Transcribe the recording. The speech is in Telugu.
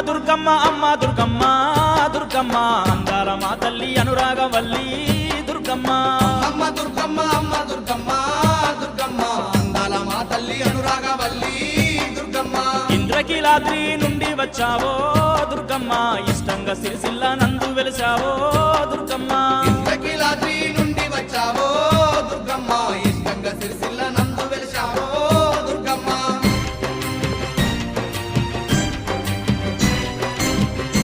దుర్గమ్మ అమ్మ దుర్గమ్మ దుర్గమ్మ అందాల మా తల్లి అనురాగవల్లి దుర్గమ్మ అమ్మ దుర్గమ్మ అమ్మ దుర్గమ్మ దుర్గమ్మ అందాల మా తల్లి అనురాగవల్లి దుర్గమ్మ ఇంద్రకీలాద్రి నుండి వచ్చావో దుర్గమ్మ ఇష్టంగా సిరిసిల్ల నందు వెలిసావో దుర్గమ్మ ఇంద్రకీలాద్రి నుండి వచ్చావో దుర్గమ్మ ఇష్టంగా సిరిసిల్ల